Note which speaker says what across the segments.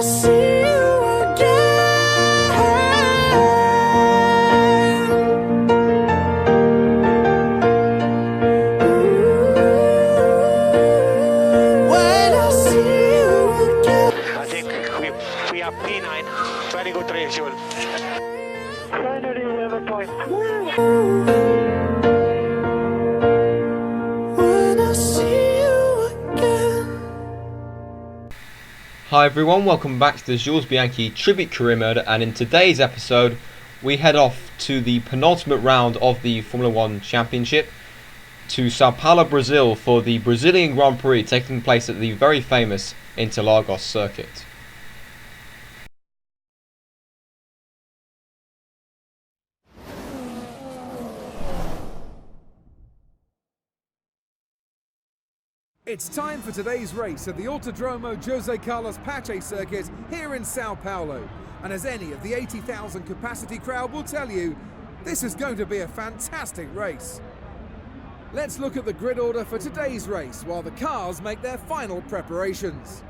Speaker 1: see you again, when I see you again.
Speaker 2: I think we have P9. Very good race, Jules. Finally, 11 points.
Speaker 1: When I see you again.
Speaker 3: Hi everyone, welcome back to the Jules Bianchi Tribute Career Mode, and in today's episode we head off to the penultimate round of the Formula 1 Championship to Sao Paulo, Brazil for the Brazilian Grand Prix taking place at the very famous Interlagos circuit.
Speaker 4: It's time for today's race at the Autodromo José Carlos Pache circuit here in Sao Paulo. And as any of the 80,000 capacity crowd will tell you, this is going to be a fantastic race. Let's look at the grid order for today's race while the cars make their final preparations.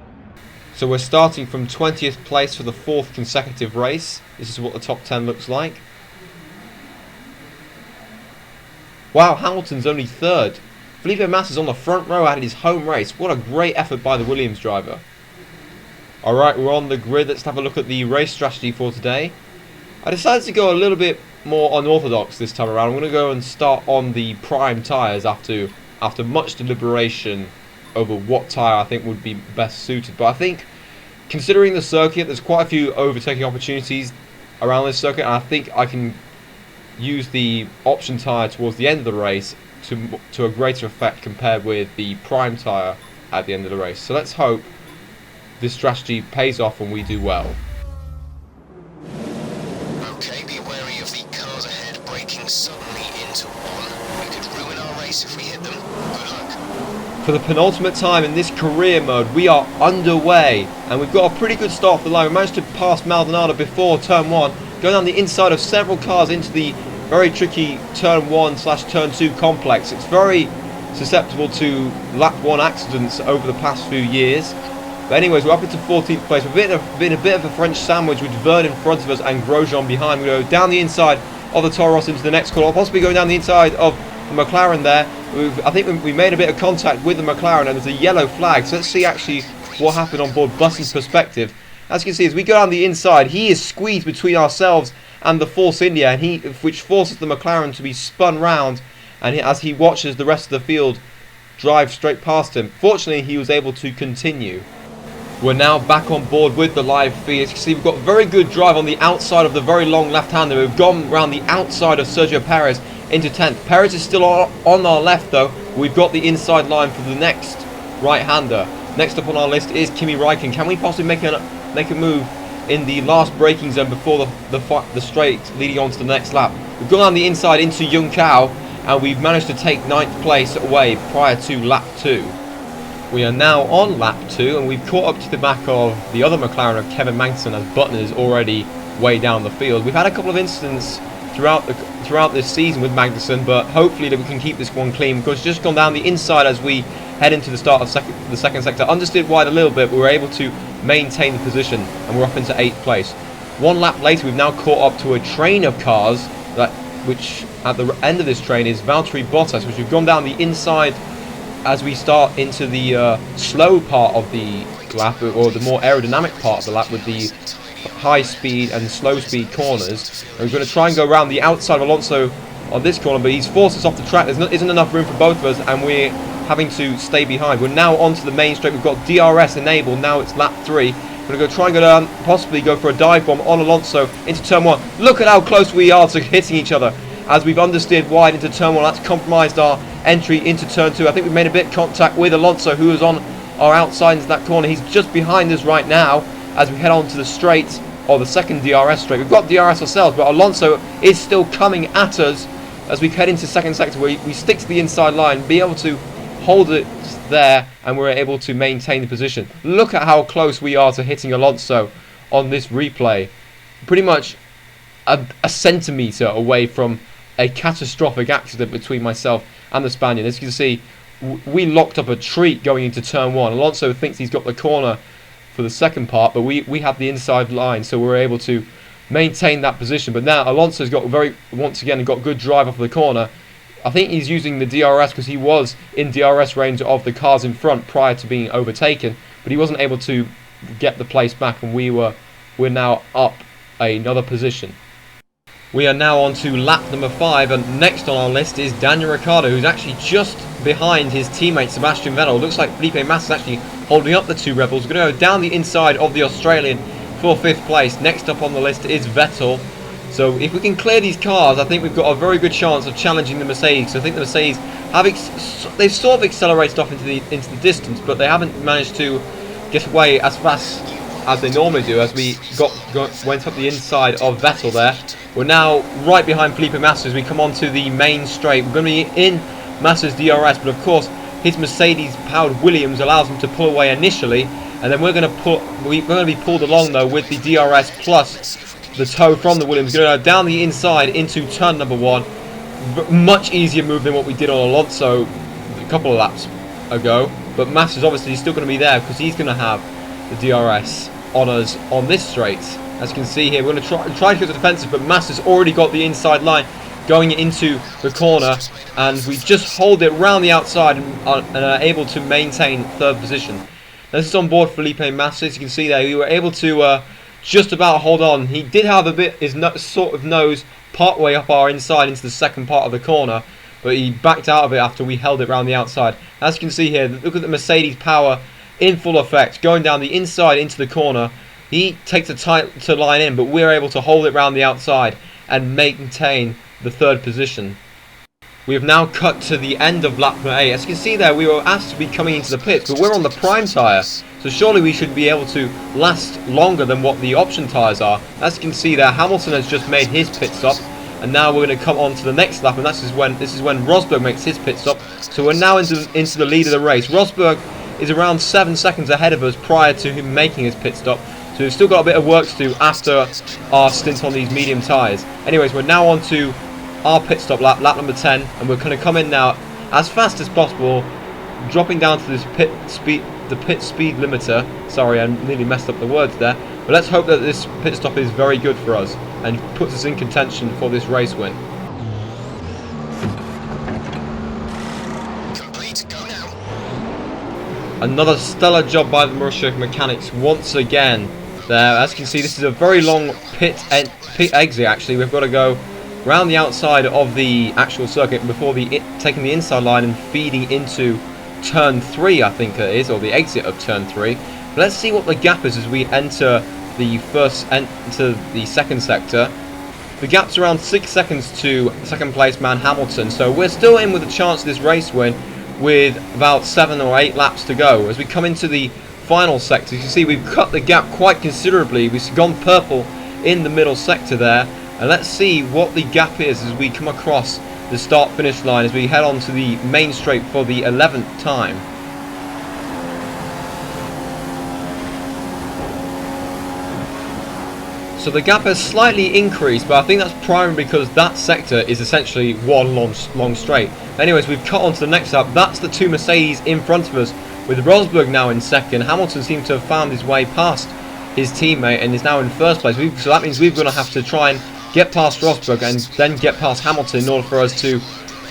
Speaker 3: So we're starting from 20th place for the 4th consecutive race. This is what the top 10 looks like. Wow, Hamilton's only 3rd. Felipe Massa's on the front row at his home race. What a great effort by the Williams driver. Alright, we're on the grid. Let's have a look at the race strategy for today. I decided to go a little bit more unorthodox this time around. I'm going to go and start on the prime tyres after much deliberation over what tyre I think would be best suited. But I think, considering the circuit, there's quite a few overtaking opportunities around this circuit, and I think I can use the option tyre towards the end of the race to a greater effect compared with the prime tyre at the end of the race. So let's hope this strategy pays off and we do well.
Speaker 5: Okay, be wary of the cars ahead braking suddenly into one. We could ruin our race if we hit them. Good luck.
Speaker 3: For the penultimate time in this career mode, we are underway and we've got a pretty good start for the line. We managed to pass Maldonado before turn 1, going down the inside of several cars into the very tricky turn 1/turn 2 complex. It's very susceptible to lap 1 accidents over the past few years. But anyways, we're up into 14th place. We've been a bit of a French sandwich with Verne in front of us and Grosjean behind. We go down the inside of the Toro Rosso into the next corner, possibly going down the inside of the McLaren there. I think we made a bit of contact with the McLaren and there's a yellow flag. So let's see actually what happened on board Button's perspective. As you can see, as we go down the inside, he is squeezed between ourselves and the Force India, and which forces the McLaren to be spun round, and as he watches the rest of the field drive straight past him. Fortunately, he was able to continue. We're now back on board with the live feed. As you can see, we've got very good drive on the outside of the very long left-hander. We've gone around the outside of Sergio Perez into 10th. Perez is still on our left though. We've got the inside line for the next right-hander. Next up on our list is Kimi Räikkönen. Can we possibly make a move in the last braking zone before the straight leading on to the next lap? We've gone on the inside into Yun Cao and we've managed to take 9th place away prior to lap 2. We are now on lap 2 and we've caught up to the back of the other McLaren of Kevin Magnussen as Button is already way down the field. We've had a couple of incidents throughout this season with Magnussen, but hopefully that we can keep this one clean because it's just gone down the inside as we head into the start of the second sector. Understeered wide a little bit, but we were able to maintain the position and we're up into 8th place. One lap later, we've now caught up to a train of cars which at the end of this train is Valtteri Bottas, which we've gone down the inside as we start into the slow part of the lap, or the more aerodynamic part of the lap with the high speed and slow speed corners. And we're going to try and go around the outside of Alonso on this corner, but he's forced us off the track. There isn't enough room for both of us and we're having to stay behind. We're now onto the main straight. We've got DRS enabled. Now it's lap 3. We're going to try and go down, possibly go for a dive bomb on Alonso into turn 1. Look at how close we are to hitting each other as we've understeered wide into turn 1. That's compromised our entry into turn 2. I think we've made a bit of contact with Alonso, who is on our outside into that corner. He's just behind us right now as we head on to the straight, or the second DRS straight. We've got DRS ourselves, but Alonso is still coming at us as we head into second sector, where we stick to the inside line, be able to hold it there, and we're able to maintain the position. Look at how close we are to hitting Alonso on this replay. Pretty much a centimetre away from a catastrophic accident between myself and the Spaniard. As you can see, we locked up a treat going into turn 1. Alonso thinks he's got the corner for the second part, but we have the inside line, so we're able to maintain that position. But now Alonso's got once again got good drive off the corner. I think he's using the DRS because he was in DRS range of the cars in front prior to being overtaken, but he wasn't able to get the place back, and we're now up another position. We are now on to lap number 5, and next on our list is Daniel Ricciardo, who's actually just behind his teammate Sebastian Vettel. Looks like Felipe Massa is actually holding up the two Red Bulls. We're going to go down the inside of the Australian for 5th place. Next up on the list is Vettel. So if we can clear these cars, I think we've got a very good chance of challenging the Mercedes. So I think the Mercedes they've sort of accelerated off into the distance, but they haven't managed to get away as fast as they normally do, as we went up the inside of Vettel there. We're now right behind Felipe Massa as we come onto the main straight. We're going to be in Massa's DRS, but of course his Mercedes-powered Williams allows him to pull away initially, and then we're going to be pulled along though with the DRS plus the tow from the Williams. Going to go down the inside into turn number 1. Much easier move than what we did on Alonso a couple of laps ago, but Massa's obviously still going to be there because he's going to have the DRS on us on this straight. As you can see here, we're going to try to go to the defensive, but Massa's already got the inside line going into the corner, and we just hold it round the outside and are able to maintain 3rd position. Now, this is on board Felipe Massa. As you can see there, we were able to just about hold on. He did have a bit his sort of nose part way up our inside into the second part of the corner, but he backed out of it after we held it round the outside. As you can see here, look at the Mercedes power in full effect, going down the inside into the corner. He takes a tight to line in, but we're able to hold it round the outside and maintain the 3rd position. We have now cut to the end of lap number 8. As you can see there, we were asked to be coming into the pits, but we're on the prime tyre, so surely we should be able to last longer than what the option tyres are. As you can see there, Hamilton has just made his pit stop, and now we're going to come on to the next lap, and this is when Rosberg makes his pit stop. So we're now into the lead of the race. Rosberg is around 7 seconds ahead of us prior to him making his pit stop, so we've still got a bit of work to do after our stint on these medium tyres. Anyways, we're now on to our pit stop lap number 10, and we're going to come in now as fast as possible, dropping down to this pit speed limiter. Sorry, I nearly messed up the words there, but let's hope that this pit stop is very good for us and puts us in contention for this race win.
Speaker 5: Complete, go now.
Speaker 3: Another stellar job by the Marussia mechanics once again there. As you can see, this is a very long pit exit actually. We've got to go round the outside of the actual circuit before taking the inside line and feeding into turn 3, I think it is, or the exit of turn 3. But let's see what the gap is as we enter the second sector. The gap's around 6 seconds to second place man Hamilton, so we're still in with a chance of this race win with about 7 or 8 laps to go. As we come into the final sector, you can see we've cut the gap quite considerably. We've gone purple in the middle sector there, and let's see what the gap is as we come across the start finish line as we head on to the main straight for the 11th time. So the gap has slightly increased, but I think that's primarily because that sector is essentially one long straight. Anyways, we've cut on to the next lap. That's the 2 Mercedes in front of us, with Rosberg now in second. Hamilton seems to have found his way past his teammate and is now in first place. So that means we're going to have to try and get past Rosberg and then get past Hamilton in order for us to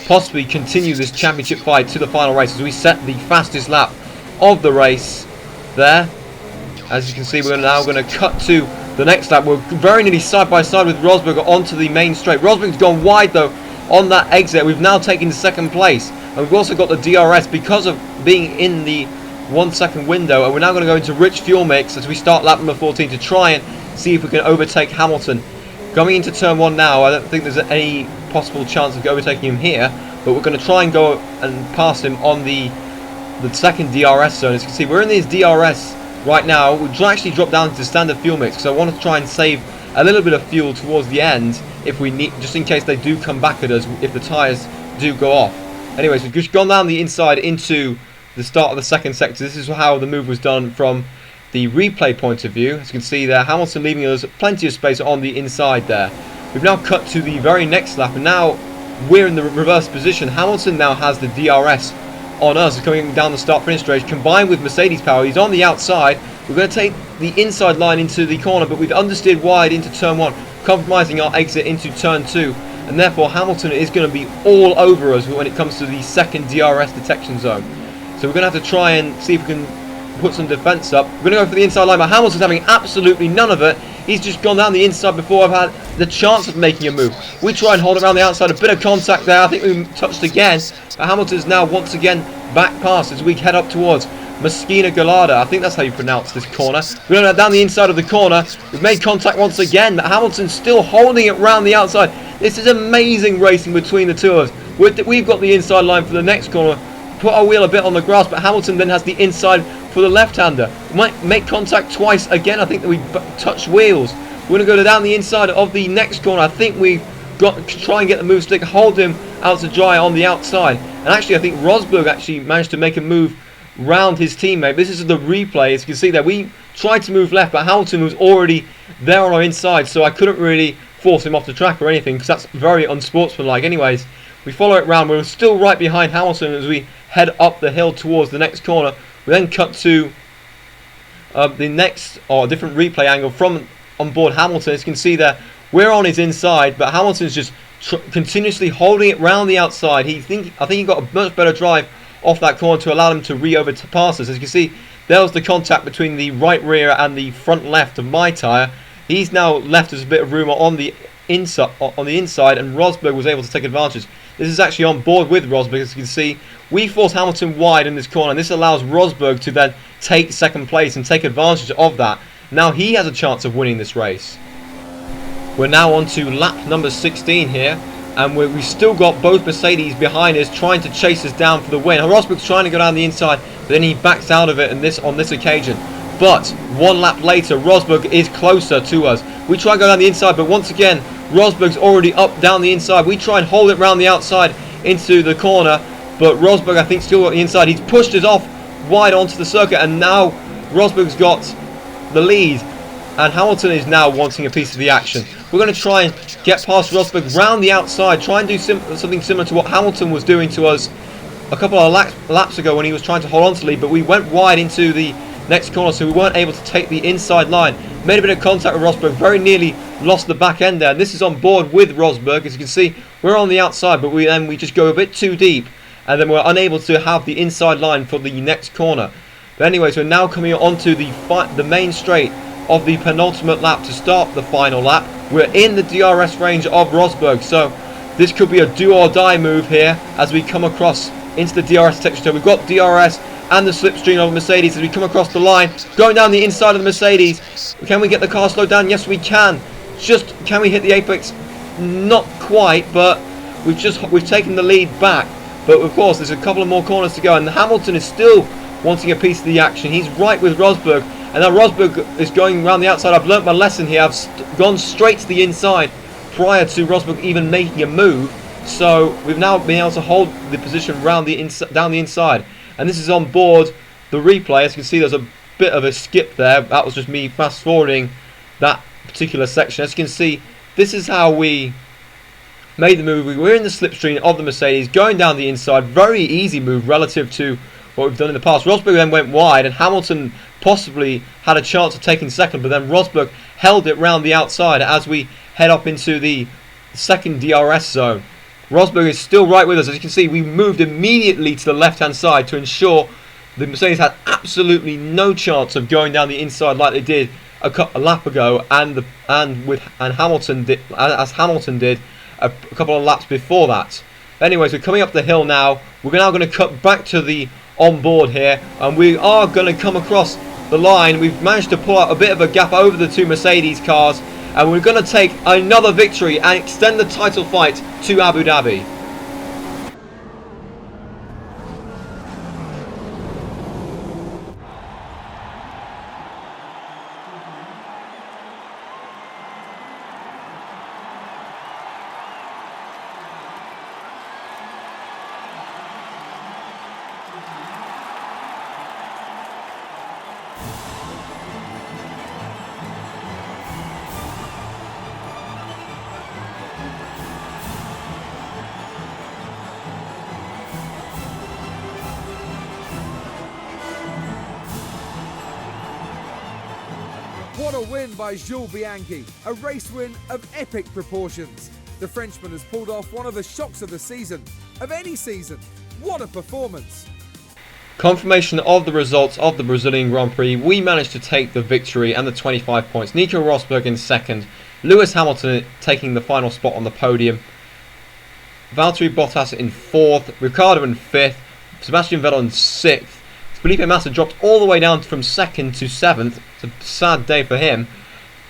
Speaker 3: possibly continue this championship fight to the final race as we set the fastest lap of the race there. As you can see, we're now going to cut to the next lap. We're very nearly side by side with Rosberg onto the main straight. Rosberg's gone wide though on that exit. We've now taken second place, and we've also got the DRS because of being in the 1 second window, and we're now going to go into rich fuel mix as we start lap number 14 to try and see if we can overtake Hamilton. Going into turn 1 now, I don't think there's any possible chance of overtaking him here, but we're going to try and go and pass him on the second DRS zone. As you can see, we're in these DRS right now. We'll actually drop down to standard fuel mix because I want to try and save a little bit of fuel towards the end if we need, just in case they do come back at us if the tyres do go off. Anyways, we've just gone down the inside into the start of the second sector. This is how the move was done from the replay point of view. As you can see there, Hamilton leaving us plenty of space on the inside there. We've now cut to the very next lap, and now we're in the reverse position. Hamilton now has the DRS on us coming down the start finish straight, combined with Mercedes power. He's on the outside, We're going to take the inside line into the corner, but we've understeered wide into turn 1, compromising our exit into turn 2, and therefore Hamilton is going to be all over us when it comes to the second DRS detection zone. So we're going to have to try and see if we can put some defence up. We're going to go for the inside line, but Hamilton's having absolutely none of it. He's just gone down the inside before I've had the chance of making a move. We try and hold it around the outside, a bit of contact there. I think we touched again, but Hamilton's now once again back past as we head up towards Messina Gallardo. I think that's how you pronounce this corner. We're going down the inside of the corner. We've made contact once again, but Hamilton's still holding it round the outside. This is amazing racing between the two of us. We've got the inside line for the next corner. Put our wheel a bit on the grass, but Hamilton then has the inside for the left-hander. We might make contact twice again. I think that we touched wheels. We're going to go down the inside of the next corner. I think we've got to try and get the move stick, hold him out to dry on the outside. And actually, I think Rosberg actually managed to make a move round his teammate. This is the replay. As you can see there, we tried to move left, but Hamilton was already there on our inside, so I couldn't really force him off the track or anything, because that's very unsportsmanlike. Anyways, we follow it round. We're still right behind Hamilton as we head up the hill towards the next corner. We then cut to the next, or a different replay angle from on board Hamilton. As you can see there, we're on his inside, but Hamilton's just continuously holding it round the outside. I think he got a much better drive off that corner to allow them to re-overpass us. As you can see, there was the contact between the right rear and the front left of my tyre. He's now left us a bit of room on the inside, and Rosberg was able to take advantage. This is actually on board with Rosberg. As you can see, we force Hamilton wide in this corner, and this allows Rosberg to then take second place and take advantage of that. Now he has a chance of winning this race. We're now on to lap number 16 here, and we've still got both Mercedes behind us trying to chase us down for the win. Rosberg's trying to go down the inside, but then he backs out of it on this occasion. But one lap later, Rosberg is closer to us. We try and go down the inside, but once again, Rosberg's already up down the inside. We try and hold it round the outside into the corner, but Rosberg, I think, still got the inside. He's pushed us off wide onto the circuit, and now Rosberg's got the lead, and Hamilton is now wanting a piece of the action. We're going to try and get past Rosberg round the outside, try and do something similar to what Hamilton was doing to us a couple of laps ago when he was trying to hold on to lead, but we went wide into the next corner, so we weren't able to take the inside line. Made a bit of contact with Rosberg, very nearly lost the back end there. This is on board with Rosberg. As you can see, we're on the outside, but we just go a bit too deep, and then we're unable to have the inside line for the next corner. But anyways, we're now coming onto the main straight of the penultimate lap to start the final lap. We're in the DRS range of Rosberg, so this could be a do or die move here as we come across into the DRS detection. So we've got DRS and the slipstream of Mercedes as we come across the line, going down the inside of the Mercedes. Can we get the car slowed down? Yes, we can. Just can we hit the apex? Not quite, but we've taken the lead back. But of course, there's a couple of more corners to go, and Hamilton is still wanting a piece of the action. He's right with Rosberg, and now Rosberg is going around the outside. I've learnt my lesson here. I've gone straight to the inside prior to Rosberg even making a move. So we've now been able to hold the position down the inside. And this is on board the replay. As you can see, there's a bit of a skip there. That was just me fast forwarding that particular section. As you can see, this is how we made the move. We were in the slipstream of the Mercedes, going down the inside. Very easy move relative to what we've done in the past. Rosberg then went wide, and Hamilton possibly had a chance of taking second, but then Rosberg held it round the outside as we head up into the second DRS zone. Rosberg is still right with us. As you can see, we moved immediately to the left-hand side to ensure the Mercedes had absolutely no chance of going down the inside like they did a lap ago, and Hamilton did a couple of laps before that. Anyways, we're coming up the hill now. We're now going to cut back to the onboard here, and we are going to come across the line. We've managed to pull out a bit of a gap over the two Mercedes cars, and we're going to take another victory and extend the title fight to Abu Dhabi.
Speaker 4: What a win by Jules Bianchi, a race win of epic proportions. The Frenchman has pulled off one of the shocks of the season, of any season. What a performance!
Speaker 3: Confirmation of the results of the Brazilian Grand Prix. We managed to take the victory and the 25 points. Nico Rosberg in second, Lewis Hamilton taking the final spot on the podium, Valtteri Bottas in fourth, Ricciardo in fifth, Sebastian Vettel in sixth. Felipe Massa dropped all the way down from second to seventh. It's a sad day for him.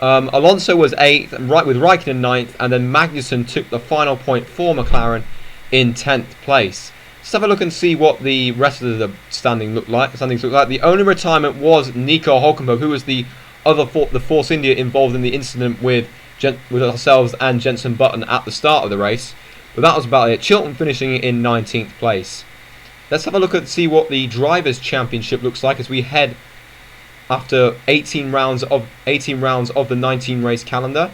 Speaker 3: Alonso was eighth, right with Raikkonen ninth, and then Magnussen took the final point for McLaren in 10th place. Let's have a look and see what the rest of the standings look like. The only retirement was Nico Hulkenberg, who was the Force India involved in the incident with ourselves and Jenson Button at the start of the race. But that was about it. Chilton finishing in 19th place. Let's have a look and see what the Drivers' Championship looks like as we head after 18 rounds of the 19 race calendar.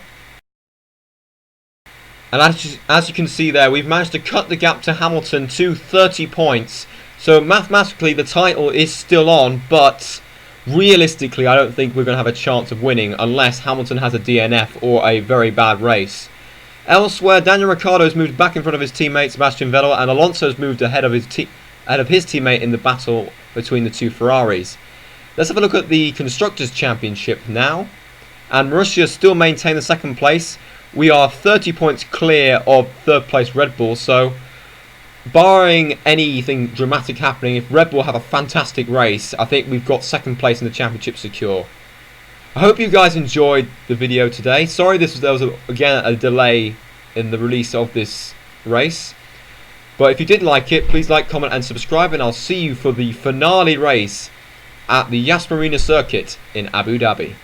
Speaker 3: And as you can see there, we've managed to cut the gap to Hamilton to 30 points. So mathematically the title is still on, but realistically I don't think we're going to have a chance of winning unless Hamilton has a DNF or a very bad race. Elsewhere, Daniel Ricciardo has moved back in front of his teammate Sebastian Vettel, and Alonso has moved ahead of his teammate in the battle between the two Ferraris. Let's have a look at the Constructors' Championship now. And Marussia still maintain the second place. We are 30 points clear of third place Red Bull, so barring anything dramatic happening, if Red Bull have a fantastic race, I think we've got second place in the championship secure. I hope you guys enjoyed the video today. Sorry there was again a delay in the release of this race. But if you did like it, please like, comment and subscribe, and I'll see you for the finale race at the Yas Marina circuit in Abu Dhabi.